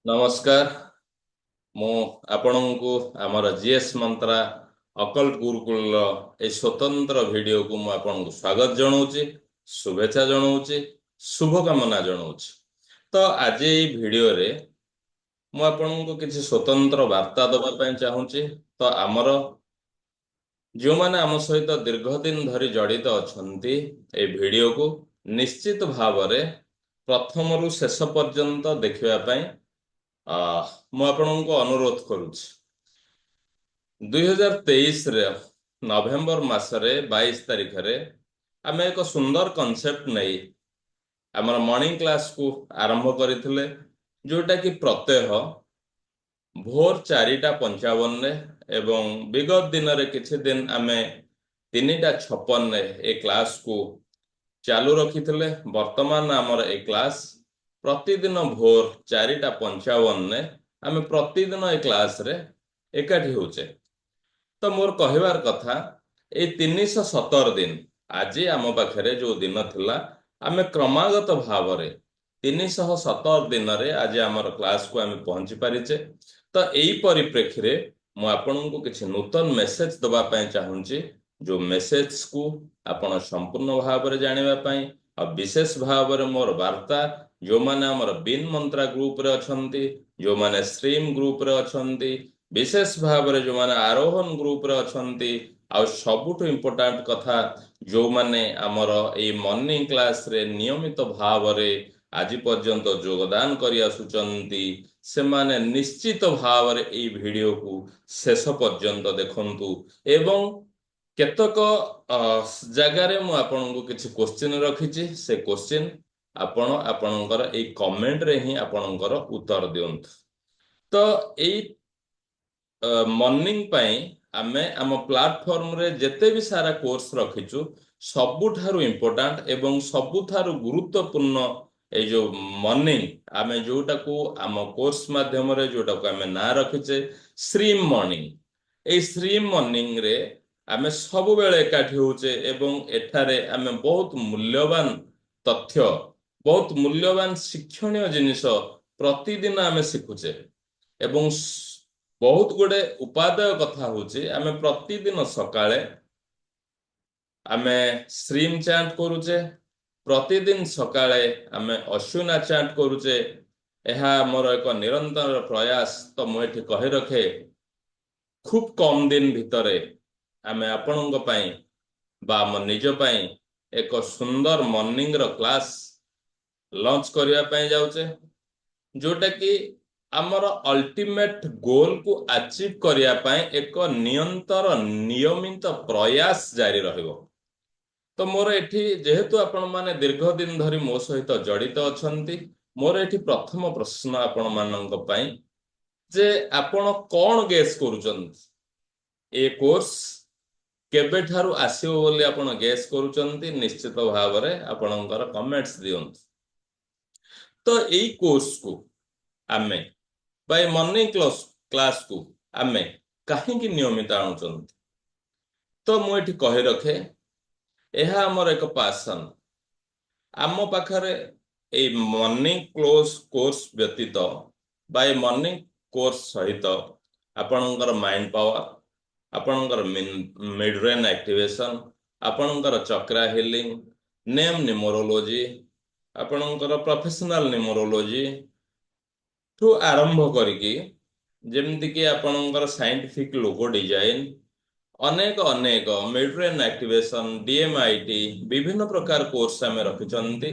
नमस्कार। मु आपणଙ୍କୁ ଆମର जीएस मंत्रा अकल्ट गुरुकुल ए स्वतंत्र वीडियो को मु आपणଙ୍କୁ स्वागत जणाउछि, शुभेच्छा जणाउछि, शुभकामना जणाउछि। तो आज ए वीडियो रे मु आपणଙ୍କୁ କିଛି स्वतंत्र वार्ता दबा ପାଇଁ चाहूछि। तो ଆମର जो माने आम सहित दीर्घ दिन धरि जड़ित अछंती ए वीडियो को निश्चित भावरे प्रथम रु शेष पर्यंत देखिबा ପାଇଁ ମୁଁ ଆପଣଙ୍କୁ ଅନୁରୋଧ କରୁଛି। 2023 ରେ ନଭେମ୍ବର ମାସରେ 22 ତାରିଖରେ ଆମେ ଏକ ସୁନ୍ଦର କନସେପ୍ଟ ନେଇ ଆମର ମର୍ଣ୍ଣିଂ କ୍ଲାସକୁ ଆରମ୍ଭ କରିଥିଲେ, ଯୋଉଟା କି ପ୍ରତ୍ୟହ ଭୋର 4:55 ଏବଂ ବିଗତ ଦିନରେ କିଛି ଦିନ ଆମେ 3:56 ଏ କ୍ଲାସକୁ ଚାଲୁ ରଖିଥିଲେ। ବର୍ତ୍ତମାନ ଆମର ଏ କ୍ଲାସ ପ୍ରତିଦିନ ଭୋର 4:55 ଆମେ ପ୍ରତିଦିନ ଏ କ୍ଲାସରେ ଏକାଠି ହେଉଛେ। ତ ମୋର କହିବାର କଥା, এই 317 ଦିନ ଆଜି ଆମ ପାଖରେ ଯୋଉ ଦିନ ଥିଲା, ଆମେ କ୍ରମାଗତ ଭାବରେ 317 ଦିନରେ ଆଜି ଆମର କ୍ଲାସକୁ ଆମେ ପହଞ୍ଚି ପାରିଛେ। ତ ଏଇ ପରିପ୍ରେକ୍ଷୀରେ ମୁଁ ଆପଣଙ୍କୁ କିଛି ନୂତନ ମେସେଜ ଦେବା ପାଇଁ ଚାହୁଁଛି, ଯୋଉ ମେସେଜକୁ ଆପଣ ସମ୍ପୂର୍ଣ୍ଣ ଭାବରେ ଜାଣିବା ପାଇଁ ଆଉ ବିଶେଷ ଭାବରେ ମୋର ବାର୍ତ୍ତା ଯୋଉମାନେ ଆମର ବିନ୍ ମନ୍ତ୍ରା ଗ୍ରୁପରେ ଅଛନ୍ତି, ଯୋଉମାନେ ଷ୍ଟ୍ରିମ୍ ଗ୍ରୁପରେ ଅଛନ୍ତି, ବିଶେଷ ଭାବରେ ଯୋଉମାନେ ଆରୋହଣ ଗ୍ରୁପରେ ଅଛନ୍ତି, ଆଉ ସବୁଠୁ ଇମ୍ପୋର୍ଟାଣ୍ଟ କଥା ଯୋଉମାନେ ଆମର ଏଇ ମର୍ଣ୍ଣିଂ କ୍ଲାସରେ ନିୟମିତ ଭାବରେ ଆଜି ପର୍ଯ୍ୟନ୍ତ ଯୋଗଦାନ କରି ଆସୁଛନ୍ତି, ସେମାନେ ନିଶ୍ଚିତ ଭାବରେ ଏଇ ଭିଡିଓକୁ ଶେଷ ପର୍ଯ୍ୟନ୍ତ ଦେଖନ୍ତୁ। ଏବଂ କେତେକ ଜାଗାରେ ମୁଁ ଆପଣଙ୍କୁ କିଛି କ୍ୱେଶ୍ଚିନ୍ ରଖିଛି, ସେ କ୍ୱେଶ୍ଚିନ୍ ଆପଣ ଆପଣଙ୍କର ଏଇ କମେଣ୍ଟରେ ହିଁ ଆପଣଙ୍କର ଉତ୍ତର ଦିଅନ୍ତୁ। ତ ଏଇ ମର୍ଣ୍ଣିଂ ପାଇଁ ଆମେ ଆମ ପ୍ଲାଟଫର୍ମରେ ଯେତେ ବି ସାରା କୋର୍ସ ରଖିଛୁ, ସବୁଠାରୁ ଇମ୍ପୋର୍ଟାଣ୍ଟ ଏବଂ ସବୁଠାରୁ ଗୁରୁତ୍ୱପୂର୍ଣ୍ଣ ଏଇ ଯୋଉ ମର୍ଣ୍ଣିଂ, ଆମେ ଯୋଉଟାକୁ ଆମ କୋର୍ସ ମାଧ୍ୟମରେ ଯୋଉଟାକୁ ଆମେ ନାଁ ରଖିଛେ ଶ୍ରୀମ୍ ମର୍ଣ୍ଣିଂ। ଏଇ ଶ୍ରୀମ୍ ମର୍ଣ୍ଣିଂରେ ଆମେ ସବୁବେଳେ ଏକାଠି ହଉଛେ ଏବଂ ଏଠାରେ ଆମେ ବହୁତ ମୂଲ୍ୟବାନ ତଥ୍ୟ, ବହୁତ ମୂଲ୍ୟବାନ ଶିକ୍ଷଣୀୟ ଜିନିଷ ପ୍ରତିଦିନ ଆମେ ଶିଖୁଛେ। ଏବଂ ବହୁତ ଗୁଡେ ଉପାଦେୟ କଥା ହଉଛି, ଆମେ ପ୍ରତିଦିନ ସକାଳେ ଆମେ ଶ୍ରୀମ୍ ଚାଣ୍ଟ କରୁଛେ, ପ୍ରତିଦିନ ସକାଳେ ଆମେ ଅଶ୍ୱିନା ଚାଣ୍ଟ କରୁଛେ। ଏହା ମୋର ଏକ ନିରନ୍ତର ପ୍ରୟାସ। ତ ମୁଁ ଏଠି କହି ରଖେ, ଖୁବ୍ କମ ଦିନ ଭିତରେ ଆମେ ଆପଣଙ୍କ ପାଇଁ ବା ଆମ ନିଜ ପାଇଁ ଏକ ସୁନ୍ଦର ମର୍ଣ୍ଣିଂର କ୍ଲାସ ଲଞ୍ଚ କରିବା ପାଇଁ ଯାଉଛେ, ଯୋଉଟା କି ଆମର ଅଲ୍ଟିମେଟ ଗୋଲକୁ ଆଚିଭ କରିବା ପାଇଁ ଏକ ନିରନ୍ତର ନିୟମିତ ପ୍ରୟାସ ଜାରି ରହିବ। ତ ମୋର ଏଠି ଯେହେତୁ ଆପଣମାନେ ଦୀର୍ଘ ଦିନ ଧରି ମୋ ସହିତ ଜଡିତ ଅଛନ୍ତି, ମୋର ଏଠି ପ୍ରଥମ ପ୍ରଶ୍ନ ଆପଣମାନଙ୍କ ପାଇଁ ଯେ ଆପଣ କଣ ଗେସ୍ କରୁଛନ୍ତି, ଏ କୋର୍ସ କେବେଠାରୁ ଆସିବ ବୋଲି ଆପଣ ଗେସ୍ କରୁଛନ୍ତି? ନିଶ୍ଚିତ ଭାବରେ ଆପଣଙ୍କର କମେଣ୍ଟସ୍ ଦିଅନ୍ତୁ। ତ ଏଇ କୋର୍ସକୁ ଆମେ ବା ଏ ମର୍ଣ୍ଣିଂ କ୍ଲାସକୁ ଆମେ କାହିଁକି ନିୟମିତ ଆଣୁଛନ୍ତି? ତ ମୁଁ ଏଠି କହି ରଖେ, ଏହା ଆମର ଏକ ପାସନ। ଆମ ପାଖରେ ଏଇ ମର୍ଣ୍ଣିଂ କୋର୍ସ ବ୍ୟତୀତ ବା ଏ ମର୍ଣ୍ଣିଂ କୋର୍ସ ସହିତ ଆପଣଙ୍କର ମାଇଣ୍ଡ ପାୱାର, ଆପଣଙ୍କର ମିଡ୍ ବ୍ରେନ୍ ଆକ୍ଟିଭେସନ, ଆପଣଙ୍କର ଚକ୍ରା ହିଲିଂ, ନେମ୍ ନ୍ୟୁମରୋଲୋଜି, ଆପଣଙ୍କର ପ୍ରୋଫେସନାଲ ନ୍ୟୁମରୋଲୋଜି ଠୁ ଆରମ୍ଭ କରିକି ଯେମିତିକି ଆପଣଙ୍କର ସାଇଣ୍ଟିଫିକ ଲୋଗୋ ଡିଜାଇନ, ଅନେକ ଅନେକ ମିଡ୍ ବ୍ରେନ୍ ଆକ୍ଟିଭେସନ, DMIT, ବିଭିନ୍ନ ପ୍ରକାର କୋର୍ସ ଆମେ ରଖିଛନ୍ତି।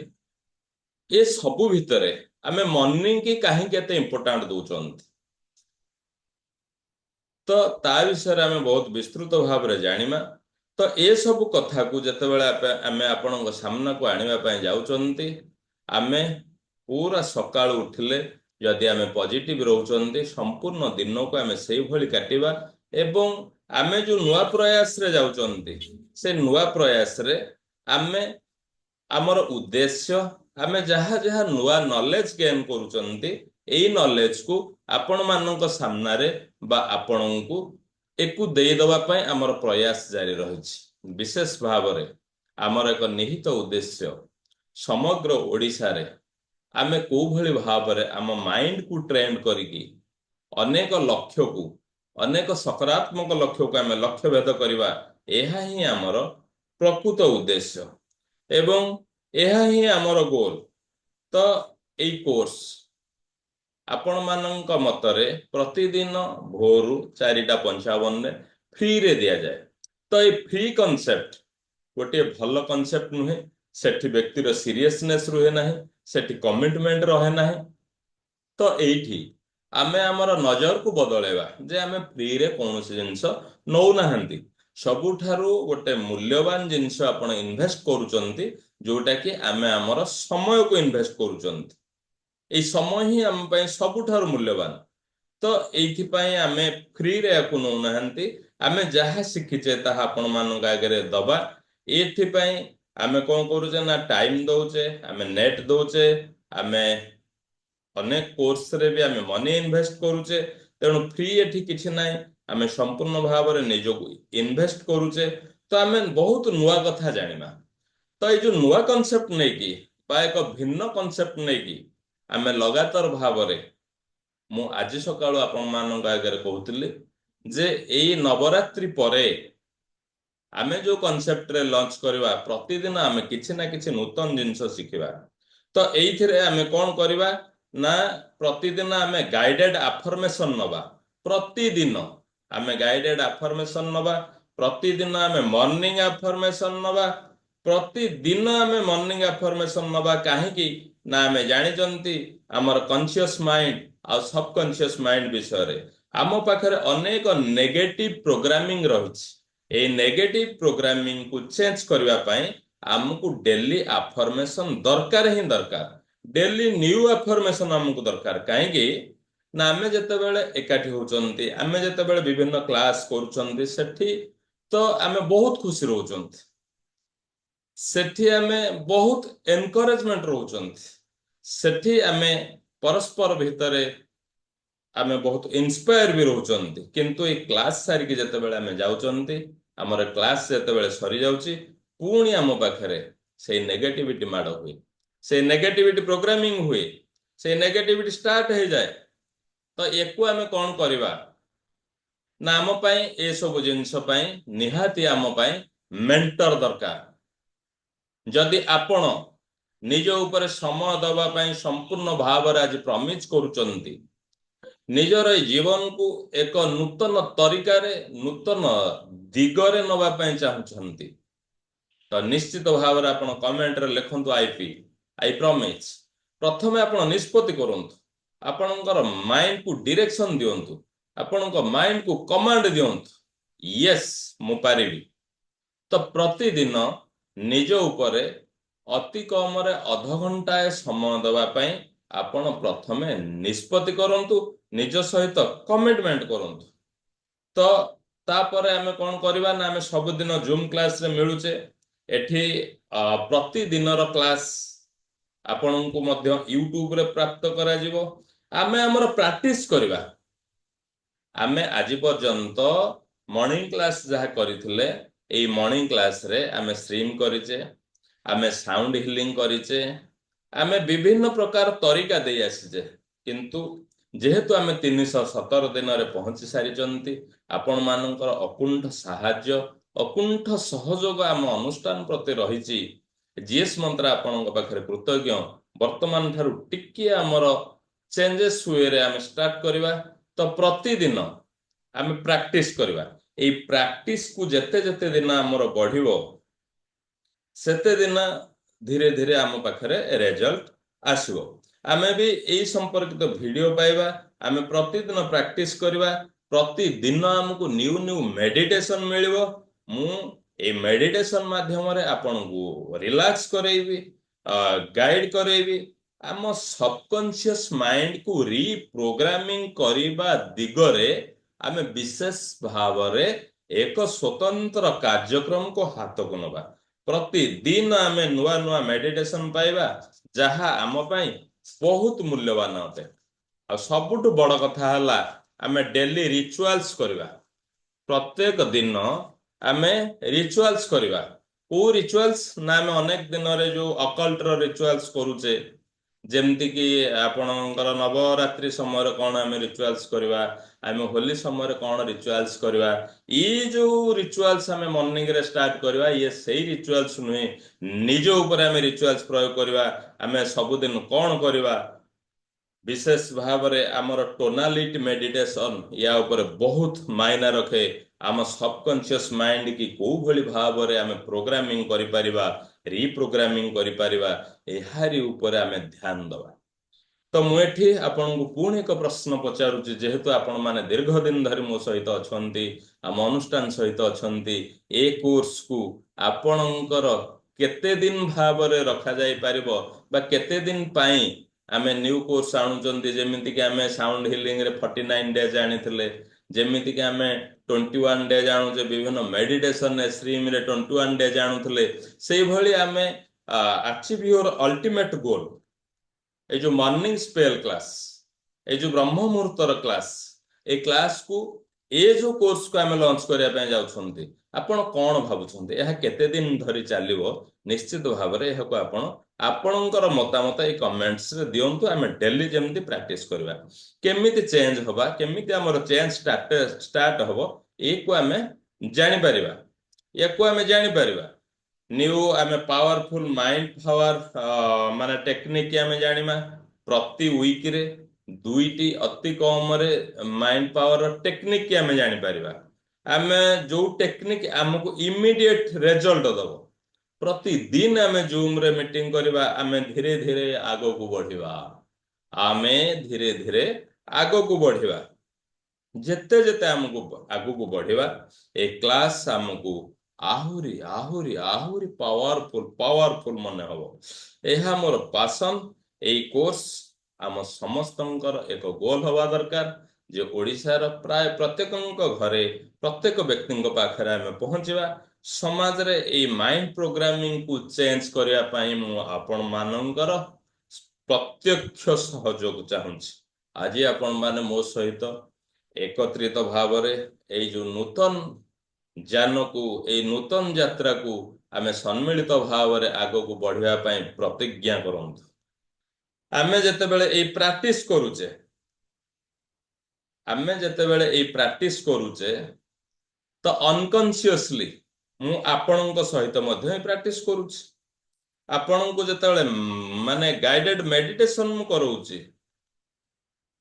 ଏ ସବୁ ଭିତରେ ଆମେ ମର୍ଣ୍ଣିଂ କି କାହିଁକି ଏତେ ଇମ୍ପୋର୍ଟାଣ୍ଟ ଦଉଛନ୍ତି, ତ ତା ବିଷୟରେ ଆମେ ବହୁତ ବିସ୍ତୃତ ଭାବରେ ଜାଣିବା। ତ ଏସବୁ କଥାକୁ ଯେତେବେଳେ ଆମେ ଆପଣଙ୍କ ସାମ୍ନାକୁ ଆଣିବା ପାଇଁ ଯାଉଛନ୍ତି, ଆମେ ପୁରା ସକାଳୁ ଉଠିଲେ ଯଦି ଆମେ ପଜିଟିଭ ରହୁଛନ୍ତି, ସମ୍ପୂର୍ଣ୍ଣ ଦିନକୁ ଆମେ ସେଇଭଳି କାଟିବା। ଏବଂ ଆମେ ଯୋଉ ନୂଆ ପ୍ରୟାସରେ ଯାଉଛନ୍ତି, ସେ ନୂଆ ପ୍ରୟାସରେ ଆମେ ଆମର ଉଦ୍ଦେଶ୍ୟ, ଆମେ ଯାହା ଯାହା ନୂଆ ନଲେଜ ଗେନ୍ କରୁଛନ୍ତି, ଏଇ ନଲେଜକୁ ଆପଣମାନଙ୍କ ସାମ୍ନାରେ ବା ଆପଣଙ୍କୁ ଏକୁ ଦେଇଦବା ପାଇଁ ଆମର ପ୍ରୟାସ ଜାରି ରହିଛି। ବିଶେଷ ଭାବରେ ଆମର ଏକ ନିହିତ ଉଦ୍ଦେଶ୍ୟ ସମଗ୍ର ଓଡ଼ିଶାରେ ଆମେ କୋଉ ଭଳି ଭାବରେ ଆମ ମାଇଣ୍ଡ କୁ ଟ୍ରେଣ୍ଡ କରିକି ଅନେକ ଲକ୍ଷ୍ୟକୁ ଅନେକ ସକାରାତ୍ମକ ଲକ୍ଷ୍ୟକୁ ଆମେ ଲକ୍ଷ୍ୟ ଭେଦ କରିବା, ଏହା ହିଁ ଆମର ପ୍ରକୃତ ଉଦ୍ଦେଶ୍ୟ ଏବଂ ଏହା ହିଁ ଆମର ଗୋଲ। ତ ଏଇ କୋର୍ସ ଆପଣମାନଙ୍କ ମତରେ ପ୍ରତିଦିନ ଭୋରୁ 4:55 ଫ୍ରିରେ ଦିଆଯାଏ। ତ ଏଇ ଫ୍ରି କନସେପ୍ଟ ଗୋଟିଏ ଭଲ କନସେପ୍ଟ ନୁହେଁ। ସେଠି ବ୍ୟକ୍ତିର ସିରିୟସନେସ୍ ରୁହେ ନାହିଁ, ସେଠି କମିଟମେଣ୍ଟ ରହେ ନାହିଁ। ତ ଏଇଠି ଆମେ ଆମର ନଜରକୁ ବଦଳେଇବା ଯେ ଆମେ ଫ୍ରିରେ କୌଣସି ଜିନିଷ ନଉନାହାନ୍ତି। ସବୁଠାରୁ ଗୋଟେ ମୂଲ୍ୟବାନ ଜିନିଷ ଆପଣ ଇନଭେଷ୍ଟ କରୁଛନ୍ତି, ଯୋଉଟା କି ଆମେ ଆମର ସମୟକୁ ଇନଭେଷ୍ଟ କରୁଛନ୍ତି। ଏଇ ସମୟ ହିଁ ଆମ ପାଇଁ ସବୁଠାରୁ ମୂଲ୍ୟବାନ। ତ ଏଇଥିପାଇଁ ଆମେ ଫ୍ରିରେ ୟାକୁ ନଉନାହାନ୍ତି। ଆମେ ଯାହା ଶିଖିଛେ ତାହା ଆପଣମାନଙ୍କ ଆଗରେ ଦବା। ଏଥିପାଇଁ ଆମେ କଣ କରୁଛେ ନା ଟାଇମ ଦଉଛେ, ଆମେ ନେଟ୍ ଦଉଛେ, ଆମେ ଅନେକ କୋର୍ସରେ ବି ଆମେ ମନି ଇନଭେଷ୍ଟ କରୁଛେ। ତେଣୁ ଫ୍ରି ଏଠି କିଛି ନାହିଁ, ଆମେ ସମ୍ପୂର୍ଣ୍ଣ ଭାବରେ ନିଜକୁ ଇନଭେଷ୍ଟ କରୁଛେ। ତ ଆମେ ବହୁତ ନୂଆ କଥା ଜାଣିବା। ତ ଏଇ ଯୋଉ ନୂଆ କନସେପ୍ଟ ନେଇକି ବା ଏକ ଭିନ୍ନ କନସେପ୍ଟ ନେଇକି ଆମେ ଲଗାତାର ଭାବରେ, ମୁଁ ଆଜି ସକାଳୁ ଆପଣମାନଙ୍କ ଆଗରେ କହୁଥିଲି ଯେ ଏଇ ନବରାତ୍ରି ପରେ ଆମେ ଯୋଉ କନସେପ୍ଟରେ ଲଞ୍ଚ କରିବା, ପ୍ରତିଦିନ ଆମେ କିଛି ନା କିଛି ନୂତନ ଜିନିଷ ଶିଖିବା। ତ ଏଇଥିରେ ଆମେ କଣ କରିବା ନା ପ୍ରତିଦିନ ଆମେ ଗାଇଡେଡ ଆଫର୍ମେସନ ନବା। ପ୍ରତିଦିନ ଆମେ ଗାଇଡେଡ ଆଫର୍ମେସନ ନବା। ପ୍ରତିଦିନ ଆମେ ମର୍ଣ୍ଣିଂ ଆଫର୍ମେସନ ନବା। ପ୍ରତିଦିନ ଆମେ ମର୍ଣ୍ଣିଂ ଆଫର୍ମେସନ ନବା। କାହିଁକି ନା ଆମେ ଜାଣିଛନ୍ତି ଆମର କନସିୟସ୍ ମାଇଣ୍ଡ ଆଉ ସବକନସିୟସ୍ ମାଇଣ୍ଡ ବିଷୟରେ ଆମ ପାଖରେ ଅନେକ ନେଗେଟିଭ ପ୍ରୋଗ୍ରାମିଂ ରହିଛି। ଏଇ ନେଗେଟିଭ ପ୍ରୋଗ୍ରାମିଂ କୁ ଚେଞ୍ଜ କରିବା ପାଇଁ ଆମକୁ ଡେଲି ଆଫର୍ମେସନ ଦରକାର ହିଁ ଦରକାର। ଡେଲି ନ୍ୟୁ ଆଫର୍ମେସନ ଆମକୁ ଦରକାର। କାହିଁକି ନା ଆମେ ଯେତେବେଳେ ଏକାଠି ହଉଛନ୍ତି, ଆମେ ଯେତେବେଳେ ବିଭିନ୍ନ କ୍ଲାସ କରୁଛନ୍ତି, ସେଠି ତ ଆମେ ବହୁତ ଖୁସି ରହୁଛନ୍ତି, ସେଠି ଆମେ ବହୁତ ଏନକରେଜମେଣ୍ଟ ରହୁଛନ୍ତି, ସେଠି ଆମେ ପରସ୍ପର ଭିତରେ ଆମେ ବହୁତ ଇନ୍ସପାୟାର ବି ରହୁଛନ୍ତି। କିନ୍ତୁ ଏଇ କ୍ଲାସ ସାରିକି ଯେତେବେଳେ ଆମେ ଯାଉଛନ୍ତି, ଆମର କ୍ଲାସ ଯେତେବେଳେ ସରିଯାଉଛି, ପୁଣି ଆମ ପାଖରେ ସେଇ ନେଗେଟିଭିଟି ମାଡ଼ ହୁଏ, ସେଇ ନେଗେଟିଭିଟି ପ୍ରୋଗ୍ରାମିଂ ହୁଏ, ସେଇ ନେଗେଟିଭିଟି ଷ୍ଟାର୍ଟ ହେଇଯାଏ। ତ ୟାକୁ ଆମେ କଣ କରିବା ନା ଆମ ପାଇଁ ଏସବୁ ଜିନିଷ ପାଇଁ ନିହାତି ଆମ ପାଇଁ ମେଣ୍ଟର ଦରକାର। ଯଦି ଆପଣ ନିଜ ଉପରେ ସମୟ ଦେବା ପାଇଁ ସମ୍ପୂର୍ଣ୍ଣ ଭାବରେ ଆଜି ପ୍ରମିଜ କରୁଛନ୍ତି, ନିଜର ଏଇ ଜୀବନକୁ ଏକ ନୂତନ ତରିକାରେ, ନୂତନ ଦିଗରେ ନବା ପାଇଁ ଚାହୁଁଛନ୍ତି, ତ ନିଶ୍ଚିତ ଭାବରେ ଆପଣ କମେଣ୍ଟରେ ଲେଖନ୍ତୁ ଆଇ ପ୍ରମିଜ। ପ୍ରଥମେ ଆପଣ ନିଷ୍ପତ୍ତି କରନ୍ତୁ, ଆପଣଙ୍କର ମାଇଣ୍ଡକୁ ଡିରେକ୍ସନ ଦିଅନ୍ତୁ, ଆପଣଙ୍କ ମାଇଣ୍ଡକୁ କମାଣ୍ଡ ଦିଅନ୍ତୁ, ୟେସ୍ ମୁଁ ପାରିବି। ତ ପ୍ରତିଦିନ ନିଜ ଉପରେ ଅତି କମରେ ଅଧଘଣ୍ଟାଏ ସମୟ ଦେବା ପାଇଁ ଆପଣ ପ୍ରଥମେ ନିଷ୍ପତ୍ତି କରନ୍ତୁ, ନିଜ ସହିତ କମିଟମେଣ୍ଟ କରନ୍ତୁ। ତ ତାପରେ ଆମେ କଣ କରିବା ନା ଆମେ ସବୁଦିନ ଜୁମ୍ କ୍ଲାସରେ ମିଳୁଛେ। ଏଠି ପ୍ରତିଦିନର କ୍ଲାସ ଆପଣଙ୍କୁ ମଧ୍ୟ ୟୁଟ୍ୟୁବରେ ପ୍ରାପ୍ତ କରାଯିବ। ଆମେ ଆମର ପ୍ରାକ୍ଟିସ କରିବା। ଆମେ ଆଜି ପର୍ଯ୍ୟନ୍ତ ମର୍ଣ୍ଣିଂ କ୍ଲାସ ଯାହା କରିଥିଲେ, ଏଇ ମର୍ଣ୍ଣିଂ କ୍ଲାସରେ ଆମେ ଷ୍ଟ୍ରିମ୍ କରିଛେ, ଆମେ ସାଉଣ୍ଡ ହିଲିଂ କରିଛେ, ଆମେ ବିଭିନ୍ନ ପ୍ରକାର ତରିକା ଦେଇ ଆସିଛେ। କିନ୍ତୁ ଯେହେତୁ ଆମେ 317 ଦିନରେ ପହଞ୍ଚି ସାରିଛନ୍ତି, ଆପଣମାନଙ୍କର ଅକୁଣ୍ଠ ସାହାଯ୍ୟ, ଅକୁଣ୍ଠ ସହଯୋଗ ଆମ ଅନୁଷ୍ଠାନ ପ୍ରତି ରହିଛି। ଜିଏସ୍ ମନ୍ତ୍ର ଆପଣଙ୍କ ପାଖରେ କୃତଜ୍ଞ। ବର୍ତ୍ତମାନ ଠାରୁ ଟିକିଏ ଆମର ଚେଞ୍ଜେସ୍ ୱେରେ ଆମେ ଷ୍ଟାର୍ଟ କରିବା। ତ ପ୍ରତିଦିନ ଆମେ ପ୍ରାକ୍ଟିସ କରିବା। ଏଇ ପ୍ରାକ୍ଟିସକୁ ଯେତେ ଯେତେ ଦିନ ଆମର ବଢିବ, ସେତେ ଦିନ ଧୀରେ ଧୀରେ ଆମ ପାଖରେ ରେଜଲ୍ଟ ଆସିବ। ଆମେ ବି ଏଇ ସମ୍ପର୍କିତ ଭିଡିଓ ପାଇବା। ଆମେ ପ୍ରତିଦିନ ପ୍ରାକ୍ଟିସ କରିବା। ପ୍ରତିଦିନ ଆମକୁ ନ୍ୟୁ ନ୍ୟୁ ମେଡିଟେସନ ମିଳିବ। ମୁଁ ଏଇ ମେଡିଟେସନ ମାଧ୍ୟମରେ ଆପଣଙ୍କୁ ରିଲାକ୍ସ କରେଇବି, ଗାଇଡ କରେଇବି। ଆମ ସବକନସିୟସ୍ ମାଇଣ୍ଡକୁ ରିପ୍ରୋଗ୍ରାମିଂ କରିବା ଦିଗରେ ଆମେ ବିଶେଷ ଭାବରେ ଏକ ସ୍ୱତନ୍ତ୍ର କାର୍ଯ୍ୟକ୍ରମକୁ ହାତକୁ ନେବା। ପ୍ରତିଦିନ ଆମେ ନୂଆ ନୂଆ ମେଡିଟେସନ ପାଇବା, ଯାହା ଆମ ପାଇଁ ବହୁତ ମୂଲ୍ୟବାନ ଅଟେ। ଆଉ ସବୁଠୁ ବଡ କଥା ହେଲା ଆମେ ଡେଲି ରିଚୁଆଲ୍ସ କରିବା। ପ୍ରତ୍ୟେକ ଦିନ ଆମେ ରିଚୁଆଲ୍ସ କରିବା। କୋଉ ରିଚୁଆଲ୍ସ ନା ଆମେ ଅନେକ ଦିନରେ ଯୋଉ ଅକଲ୍ଟର ରିଚୁଆଲ୍ସ କରୁଛେ, ଯେମିତି କି ଆପଣଙ୍କର ନବରାତ୍ରି ସମୟରେ କଣ ଆମେ ରିଚୁଆଲ୍ସ କରିବା, ଆମେ ହୋଲି ସମୟରେ କଣ ରିଚୁଆଲ୍ସ କରିବା, ଏଇ ଯୋଉ ରିଚୁଆଲ୍ସ ଆମେ ମର୍ଣ୍ଣିଂରେ ଷ୍ଟାର୍ଟ କରିବା, ଇଏ ସେଇ ରିଚୁଆଲ୍ସ ନୁହେଁ। ନିଜ ଉପରେ ଆମେ ରିଚୁଆଲ୍ସ ପ୍ରୟୋଗ କରିବା। ଆମେ ସବୁଦିନ କଣ କରିବା, ବିଶେଷ ଭାବରେ ଆମର ଟୋନାଲିଟି ମେଡିଟେସନ ୟା ଉପରେ ବହୁତ ମାୟନା ରଖେ। ଆମ ସବକନସିୟସ୍ ମାଇଣ୍ଡ କି କୋଉ ଭଳି ଭାବରେ ଆମେ ପ୍ରୋଗ୍ରାମିଂ କରିପାରିବା, ରିପ୍ରୋଗ୍ରାମିଂ କରିପାରିବା, ଏହାରି ଉପରେ ଆମେ ଧ୍ୟାନ ଦେବା। ତ ମୁଁ ଏଠି ଆପଣଙ୍କୁ ପୁଣି ଏକ ପ୍ରଶ୍ନ ପଚାରୁଛି, ଯେହେତୁ ଆପଣମାନେ ଦୀର୍ଘ ଦିନ ଧରି ମୋ ସହିତ ଅଛନ୍ତି, ଆମ ଅନୁଷ୍ଠାନ ସହିତ ଅଛନ୍ତି, ଏ କୋର୍ସକୁ ଆପଣଙ୍କର କେତେ ଦିନ ଭାବରେ ରଖାଯାଇପାରିବ ବା କେତେ ଦିନ ପାଇଁ ଆମେ ନ୍ୟୁ କୋର୍ସ ଆଣୁଛନ୍ତି। ଯେମିତିକି ଆମେ ସାଉଣ୍ଡ ହିଲିଂରେ 49 ଡେଜ୍ ଆଣିଥିଲେ, ଯେମିତିକି ଆମେ 21 ଡେଜ୍ ଆଣୁଛେ, ବିଭିନ୍ନ ମେଡିଟେସନ ଷ୍ଟ୍ରିମରେ 21 ଡେଜ୍ ଆଣୁଥିଲେ, ସେଇଭଳି ଆମେ ଆଚିଭ୍ ୟୁର ଅଲ୍ଟିମେଟ୍ ଗୋଲ୍, এই ଯୋଉ ମର୍ଣ୍ଣିଂ ସ୍ପେଲ କ୍ଲାସ, এই ଯୋଉ ବ୍ରହ୍ମ ମୁହୂର୍ତ୍ତର କ୍ଲାସ, এই କ୍ଲାସକୁ ଏ ଯୋଉ କୋର୍ସକୁ ଆମେ ଲଞ୍ଚ କରିବା ପାଇଁ ଯାଉଛନ୍ତି, ଆପଣ କଣ ଭାବୁଛନ୍ତି ଏହା କେତେ ଦିନ ଧରି ଚାଲିବ? ନିଶ୍ଚିତ ଭାବରେ ଏହାକୁ ଆପଣ ଆପଣଙ୍କର ମତାମତ ଏଇ କମେଣ୍ଟସରେ ଦିଅନ୍ତୁ। ଆମେ ଡେଲି ଯେମିତି ପ୍ରାକ୍ଟିସ କରିବା, କେମିତି ଚେଞ୍ଜ ହବା, କେମିତି ଆମର ଚେଞ୍ଜ ଷ୍ଟାର୍ଟ ହବ, ଏକୁ ଆମେ ଜାଣିପାରିବା। ନ୍ୟୁ ଆମେ ପାୱାରଫୁଲ ମାଇଣ୍ଡ ପାୱାର ମାନେ ଟେକ୍ନିକ ଆମେ ଜାଣିବା। ପ୍ରତି ୱିକରେ 2ଟି ଅତି କମରେ ମାଇଣ୍ଡ ପାୱାର ଟେକ୍ନିକ ଆମେ ଜାଣିପାରିବା। ଆମେ ଯୋଉ ଟେକ୍ନିକ ଆମକୁ ଇମିଡିଏଟ ରେଜଲ୍ଟ ଦବ, ପ୍ରତିଦିନ ଆମେ ଜୁମରେ ମିଟିଂ କରିବା, ଆମେ ଧୀରେ ଧୀରେ ଆଗକୁ ବଢିବା। ଆମେ ଧୀରେ ଧୀରେ ଆଗକୁ ବଢିବା। ଯେତେ ଯେତେ ଆମକୁ ଆଗକୁ ବଢିବା, ଏ କ୍ଲାସ ଆମକୁ ଆହୁରି ଆହୁରି ଆହୁରି ପାୱାରଫୁଲ ମନେ ହବ। ଏହା ମୋର ପାସନ। ଏଇ କୋର୍ସ ଆମ ସମସ୍ତଙ୍କର ଏକ ଗୋଲ ହବା ଦରକାର, ଯେ ଓଡ଼ିଶାର ପ୍ରାୟ ପ୍ରତ୍ୟେକଙ୍କ ଘରେ, ପ୍ରତ୍ୟେକ ବ୍ୟକ୍ତିଙ୍କ ପାଖରେ ଆମେ ପହଞ୍ଚିବା। ସମାଜରେ ଏଇ ମାଇଣ୍ଡ ପ୍ରୋଗ୍ରାମିଂକୁ ଚେଞ୍ଜ କରିବା ପାଇଁ ମୁଁ ଆପଣମାନଙ୍କର ପ୍ରତ୍ୟକ୍ଷ ସହଯୋଗ ଚାହୁଁଛି। ଆଜି ଆପଣମାନେ ମୋ ସହିତ ଏକତ୍ରିତ ଭାବରେ ଏଇ ଯୋଉ ନୂତନ ଯାନକୁ, ଏଇ ନୂତନ ଯାତ୍ରାକୁ ଆମେ ସମ୍ମିଳିତ ଭାବରେ ଆଗକୁ ବଢିବା ପାଇଁ ପ୍ରତିଜ୍ଞା କରନ୍ତୁ। ଆମେ ଯେତେବେଳେ ଏଇ ପ୍ରାକ୍ଟିସ କରୁଛେ, ତ ଅନକନସିୟସଲି ମୁଁ ଆପଣଙ୍କ ସହିତ ମଧ୍ୟ ଏଇ ପ୍ରାକ୍ଟିସ କରୁଛି। ଆପଣଙ୍କୁ ଯେତେବେଳେ ମାନେ ଗାଇଡେଡ ମେଡିଟେସନ ମୁଁ କରଉଛି,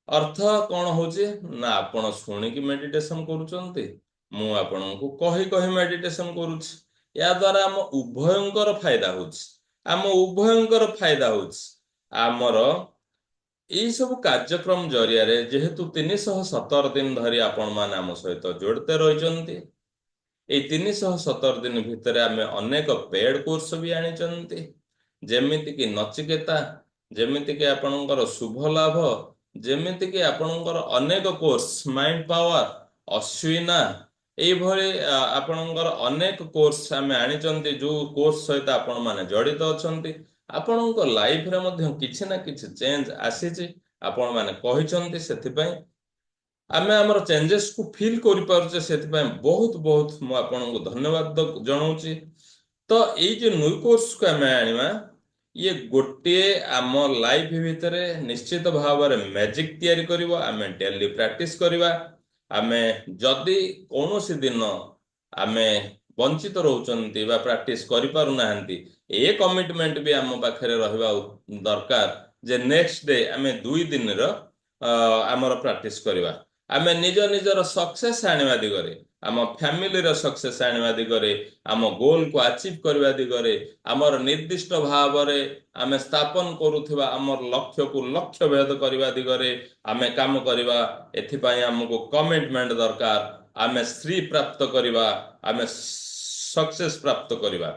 ଅର୍ଥ କଣ ହଉଛି ନା ଆପଣ ଶୁଣିକି ମେଡିଟେସନ କରୁଛନ୍ତି, ମୁଁ ଆପଣଙ୍କୁ କହି କହି ମେଡିଟେସନ କରୁଛି। ଏହା ଦ୍ୱାରା ଆମ ଉଭୟଙ୍କର ଫାଇଦା ହଉଛି। ଆମର ଏଇ ସବୁ କାର୍ଯ୍ୟକ୍ରମ ଜରିଆରେ, ଯେହେତୁ 317 ଦିନ ଧରି ଆପଣମାନେ ଆମ ସହିତ ଜଡ଼ିତ ରହିଛନ୍ତି, ଏଇ 317 ଦିନ ଭିତରେ ଆମେ ଅନେକ ପେଡ୍ କୋର୍ସ ବି ଆଣିଛନ୍ତି, ଯେମିତିକି ନଚିକେତା, ଯେମିତିକି ଆପଣଙ୍କର ଶୁଭ ଲାଭ, ଯେମିତିକି ଆପଣଙ୍କର ଅନେକ କୋର୍ସ, ମାଇଣ୍ଡ ପାୱାର, ଅଶ୍ୱିନା, ଏଇଭଳି ଆପଣଙ୍କର ଅନେକ କୋର୍ସ ଆମେ ଆଣିଛନ୍ତି। ଯୋଉ କୋର୍ସ ସହିତ ଆପଣମାନେ ଜଡ଼ିତ ଅଛନ୍ତି, ଆପଣଙ୍କ ଲାଇଫରେ ମଧ୍ୟ କିଛି ନା କିଛି ଚେଞ୍ଜ ଆସିଛି, ଆପଣମାନେ କହିଛନ୍ତି। ସେଥିପାଇଁ ଆମେ ଆମର ଚେଞ୍ଜେସକୁ ଫିଲ୍ କରିପାରୁଛେ। ସେଥିପାଇଁ ବହୁତ ବହୁତ ମୁଁ ଆପଣଙ୍କୁ ଧନ୍ୟବାଦ ଜଣାଉଛି। ତ ଏଇ ଯେ ନ୍ୟୁ କୋର୍ସକୁ ଆମେ ଆଣିବା, ଇଏ ଗୋଟିଏ ଆମ ଲାଇଫ ଭିତରେ ନିଶ୍ଚିତ ଭାବରେ ମ୍ୟାଜିକ ତିଆରି କରିବ। ଆମେ ଡେଲି ପ୍ରାକ୍ଟିସ କରିବା। ଆମେ ଯଦି କୌଣସି ଦିନ ଆମେ ବଞ୍ଚିତ ରହୁଛନ୍ତି ବା ପ୍ରାକ୍ଟିସ କରିପାରୁନାହାନ୍ତି, ଏ କମିଟମେଣ୍ଟ ବି ଆମ ପାଖରେ ରହିବା ଦରକାର, ଯେ ନେକ୍ସଟ ଡେ ଆମେ 2 ଦିନର ଆମର ପ୍ରାକ୍ଟିସ କରିବା। ଆମେ ନିଜର ସକ୍ସେସ ଆଣିବା ଦିଗରେ, ଆମ ଫ୍ୟାମିଲିର ସକ୍ସେସ ଆଣିବା ଦିଗରେ, ଆମ ଗୋଲକୁ ଆଚିଭ କରିବା ଦିଗରେ, ଆମର ନିର୍ଦ୍ଦିଷ୍ଟ ଭାବରେ ଆମେ ସ୍ଥାପନ କରୁଥିବା ଆମର ଲକ୍ଷ୍ୟକୁ ଲକ୍ଷ୍ୟ ଭେଦ କରିବା ଦିଗରେ ଆମେ କାମ କରିବା। ଏଥିପାଇଁ ଆମକୁ କମିଟମେଣ୍ଟ ଦରକାର। ଆମେ ଶ୍ରୀ ପ୍ରାପ୍ତ କରିବା, ଆମେ ସକ୍ସେସ ପ୍ରାପ୍ତ କରିବା।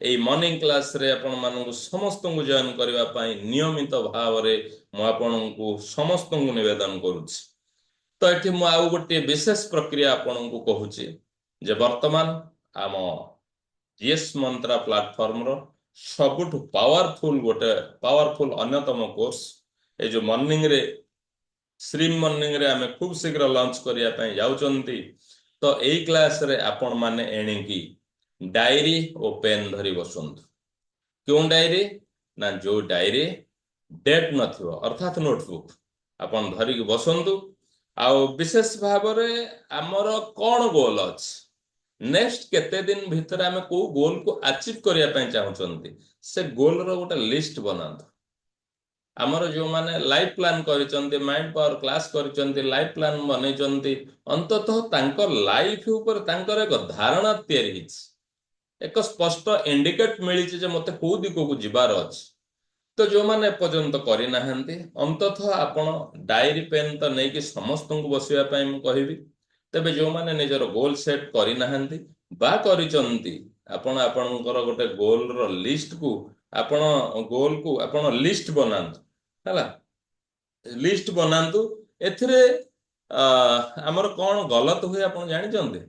ଏଇ ମର୍ଣ୍ଣିଂ କ୍ଲାସରେ ଆପଣମାନଙ୍କୁ ସମସ୍ତଙ୍କୁ ଜଏନ କରିବା ପାଇଁ ନିୟମିତ ଭାବରେ ମୁଁ ଆପଣଙ୍କୁ ସମସ୍ତଙ୍କୁ ନିବେଦନ କରୁଛି। ତ ଏଠି ମୁଁ ଆଉ ଗୋଟିଏ ବିଶେଷ ପ୍ରକ୍ରିୟା ଆପଣଙ୍କୁ କହୁଛି, ଯେ ବର୍ତ୍ତମାନ ଆମ ଜିଏସ୍ ମନ୍ତ୍ରା ପ୍ଲାଟଫର୍ମର ସବୁଠୁ ପାୱାରଫୁଲ ଅନ୍ୟତମ କୋର୍ସ, ଏଇ ଯୋଉ ମର୍ଣ୍ଣିଂରେ ଆମେ ଖୁବ ଶୀଘ୍ର ଲଞ୍ଚ କରିବା ପାଇଁ ଯାଉଛନ୍ତି। ତ ଏଇ କ୍ଲାସରେ ଆପଣମାନେ ଏଣିକି ଡାଏରୀ ଓ ପେନ୍ ଧରି ବସନ୍ତୁ। କେଉଁ ଡାଏରୀ? ନା ଯୋଉ ଡାଏରୀ डेट नथिबो अर्थात नोटबुक आपण धरिक बसंतु आउ विशेष भाव आमर कौन गोल अच्छी नेक्स्ट केते दिन भितर आम को गोल को अचीव करने चाहूँगी से गोल रो गोटे लिस्ट बनातु आमर जो माने लाइफ प्लान करिसंती माइंड पावर क्लास करिसंती लाइफ प्लान बनैसंती अंततः तांकर लाइफ ऊपर तांकर एक धारणा तैयारी हिच एक स्पष्ट इंडिकेट मिली जे मते को दिको को जिबार अछि तो जो माने पर्यंत करि नाहंती अंततः आपण डायरी पेन तो नहीं कि समस्त को बसिया पई मु कहिबी तबे जो माने निजर गोल सेट करि नाहंती बा करिसंती आपण आपणकर गोटे गोल रो लिस्ट को आपण गोल को आपण लिस्ट बनांतु ହେଲା लिस्ट बनातु एथिरे हमर कौन गलत हुए आपण जानिचंती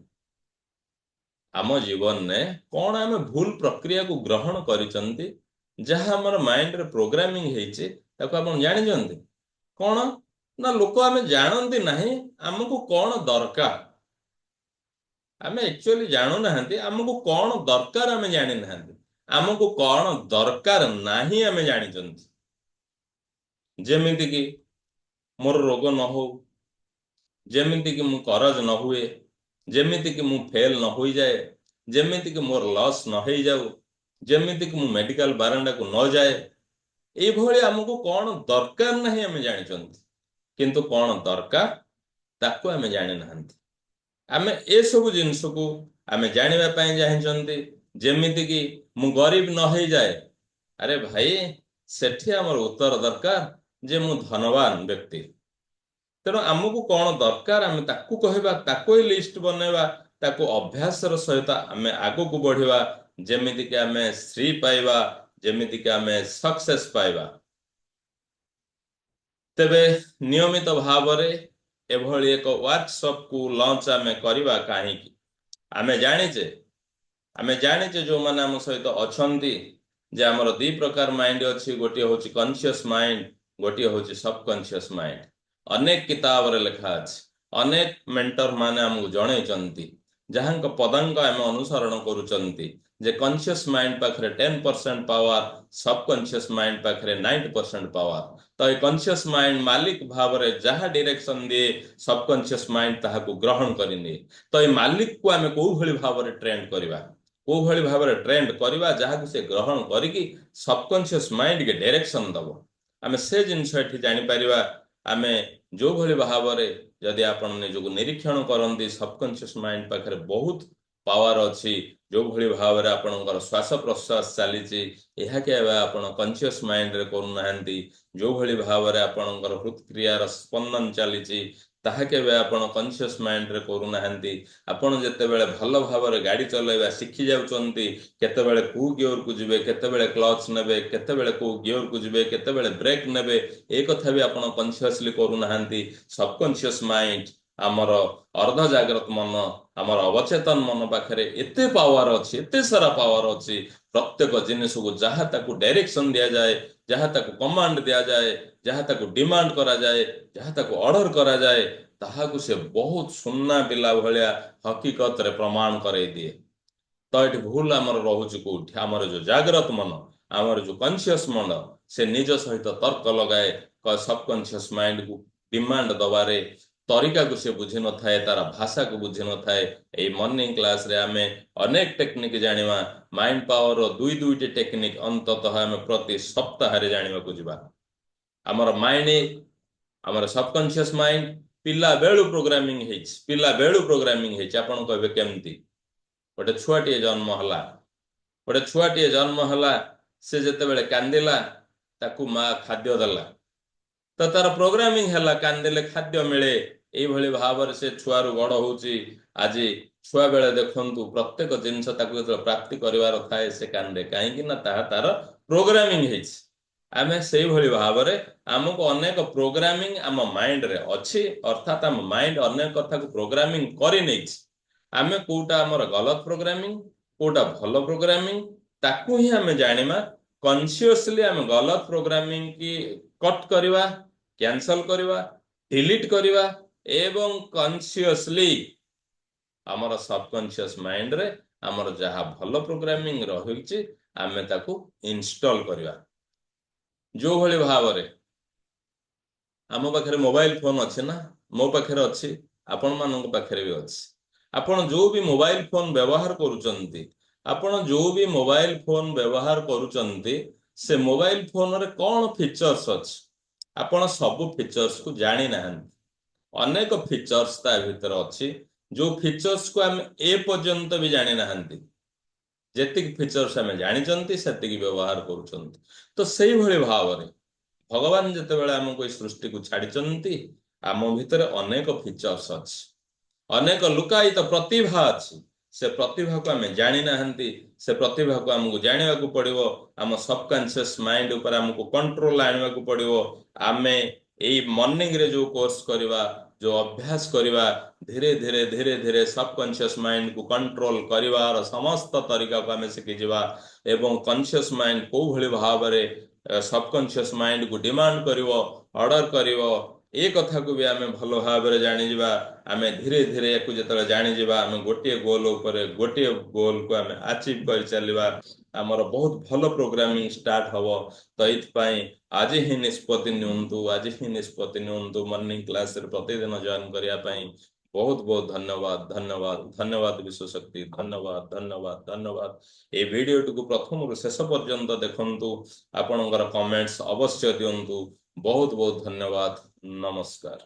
आम जीवन में कौन आम भूल प्रक्रिया को ग्रहण करिसंती जहाँ हमर माइंड रे प्रोग्रामिंग ହେଇଛି ताको आपण जानिचंती कौन ना लोक आमे जानंती नहीं हमको कौन दरकार आमे एक्चुअली जानू नाहंती हमको कौन दरकार आमे जानि नाहंती हमको कौन दरकार नहीं आमे जानिचंती जेमिति कि मोर रोग न हो जेमिति कि मु करज न हुए जेमिति कि मु फेल न हो जाए जेमिति कि मोर लॉस न हो जाऊ जेमिति कि मु मेडिकल बारंडा को न जाए ए भली हमको कौन दरकार नहीं आमे जानिचंती किंतु कौन दरकार ताको आमे जानि नाहंती आमे ए सब जिंस को आमे जानिबा पई चाहिचंती जेमिति कि मु गरीब न हो जाए अरे भाई सेठी हमर उत्तर दरकार जे मु धनवान व्यक्ति तेणु आमको कौन दरकार आम ताकू कहबा ताको ही लिस्ट बनैबा ताको अभ्यास सहित आम आगो को बढ़िबा जेमिति कि आम श्री पाइबा जेमिति कि आम सक्सेस पाइबा तेबे नियमित भाव रे एभली एक वर्कशॉप को लॉन्च आम करबा काहे कि आमे जानिचे जो माने आम सहित अछंती जे हमर दी प्रकार माइंड अछि गोटे होछि कॉन्शियस माइंड गोटे होछि सबकॉन्शियस माइंड अनेक किताब रे लिखा अछि अनेक मेंटर माने हमकु जणैचंती जहांक पदांक आम अनुसरण करूचंती जे कॉन्शियस माइंड पाखरे 10% पावर सबकॉन्शियस माइंड पाखरे 90% पावर तो ये कॉन्शियस माइंड मालिक भाव रे जहा डायरेक्शन दे सबकॉन्शियस माइंड ताहा को ग्रहण करिने तो ये मालिक को आम को भली भाव रे ट्रेंड करबा को भली भाव रे ट्रेंड करबा जहा को से ग्रहण करिकी सबकॉन्शियस माइंड के डायरेक्शन दबो आम से जिनस एठी जानि परिबा आमे जो भली भाव रे जदि आपण निजको निरीक्षण करंती सबकॉन्शियस माइंड पाखरे बहुत पावर अछि जो भली भाव रे आपणकर श्वास प्रश्वास चलीची एहा के आपण कॉन्शियस माइंड रे करू नाहंती जो भली भाव रे आपणकर हृदक्रिया र स्पंदन चलीची ताहा केबे आपण कॉन्शियस माइंड रे करू नाहंती आपण जते बेले भलो भाव रे गाड़ी चलाइबा सिखि जाउचंती केते बेले को गियर को जिवे केते बेले क्लच नेबे केते बेले को गियर को जिवे केते बेले ब्रेक नेबे ए कथा भी आपण कॉन्शियसली करू नाहंती सबकॉन्शियस माइंड आमर अर्ध जागृत मन आमर अवचेतन मन पाखरे एते पावर अछि एते सारा पावर अछि प्रत्येक जिनिस को जहा ताकू डायरेक्शन दिया जाए जहा ताकू कमांड दिया जाए जहा ताकू डिमांड करा जाए जहा ताकू ऑर्डर करा जाए ताहाकू से बहुत सुन्ना पिला भलिया हकीकत रे प्रमाण करे दिए तो ये भूल आमर रोच कौटी आमर जो जागृत मन आमर जो कॉन्शियस मन से निज सहित तर्क लगाए सबकॉन्शियस माइंड को डिमांड दबारे तरीका को से बुझी न थाए तार भाषा को बुझी न थाए ए मॉर्निंग क्लास रे आमे अनेक टेक्निक जानिबा माइंड पावर रो दुई दुईटी टेक्निक अंततः आमे प्रति सप्ताह रे जानिबा को जिबा हमर माइंड हमर सबकॉन्शियस माइंड पिला बेलु प्रोग्रामिंग हेच पिला बेलु प्रोग्रामिंग हेच आपण कहबे केमती गोटे छुआटी जन्म हला गोटे छुआटी जन्म हला से जते बेले कांदिला ताकू मां खाद्य दला तो तार प्रोग्रामिंग हला कांदिले खाद्य मिले ए भली भाव से छुआरू बड़ होची आज छुआ बेले देखंतु प्रत्येक जिनस ताकू जते प्राप्ति करिवार थाए से कांदे काहे कि ना तार प्रोग्रामिंग हेच आमे सेही भली भाव रे हमको अनेक प्रोग्रामिंग आम माइंड रे अछि अर्थात आम माइंड अनेक कथा को प्रोग्रामिंग करि नैछि आमे कोटा हमर गलत प्रोग्रामिंग कोटा भलो प्रोग्रामिंग ताकू ही आमे जानिमा कॉन्शियसली आमे गलत प्रोग्रामिंग की कट करिवा कैंसल करिवा डिलीट करिवा एवं कॉन्शियसली हमर सबकॉन्शियस माइंड रे हमर जहा भलो प्रोग्रामिंग रहिछि आमे ताकू इंस्टॉल करिवा जो भली भाव रे आम पाखे मोबाइल फोन अच्छे ना, मो पाखे अच्छी, आपण मान पाखे भी अच्छी। आपण जो भी मोबाइल फोन व्यवहार करुचंती, आपण जो भी मोबाइल फोन व्यवहार करुचंती, से मोबाइल फोन रे कौन फीचर्स अच्छी आपण सब फीचर्स को जानी ना। अनेक फीचर्स ता भीतर अच्छी जो फीचर्स को आम ए पर्यंत भी जानी ना। जेतिक फीचर्स आम जानी सेतिक व्यवहार करुचंती। तो सही भली भाव रे भगवान जेतेबेले आमको सृष्टि को छाड़ी आम भितर अनेक फीचर्स अच्छी, अनेक लुकायित प्रतिभा अच्छी। से प्रतिभा को आम जानी ना, से प्रतिभा को आमको जाना को पड़ो। आम सबकॉन्शियस माइंड ऊपर आमको कंट्रोल आने को पड़ो। आम यही मॉर्निंग रे जो कोर्स करवा, जो अभ्यास करवा, धीरे धीरे धीरे धीरे सबकॉन्शियस माइंड को कंट्रोल करिवार समस्त तरीका को आम शिखी जावा। एवं कॉन्शियस माइंड को भली भाव रे सबकॉन्शियस माइंड को डिमांड करिवो, ऑर्डर करिवो, ए कथा को भी आम भल भाव रे जानी जिबा। आम धीरे धीरे याकू जेतले जानी जिबा, आम गोटे गोल ऊपर गोटे गोल को आम अचीव कर चलिबा। आमर बहुत भल प्रोग्रामिंग स्टार्ट हबो। तो इथपाई आज ही निष्पत्ति नियंतु, आज ही निष्पत्ति नियंतु मॉर्निंग क्लास रे प्रतिदिन जॉइन करिया पाई। बहुत बहुत धन्यवाद, धन्यवाद, धन्यवाद विश्वशक्ति, धन्यवाद, धन्यवाद, धन्यवाद। ए वीडियो को प्रथम रु शेष पर्यंत देखंतु, आपणकर कमेंट्स अवश्य दियंतु। बहुत बहुत धन्यवाद, नमस्कार।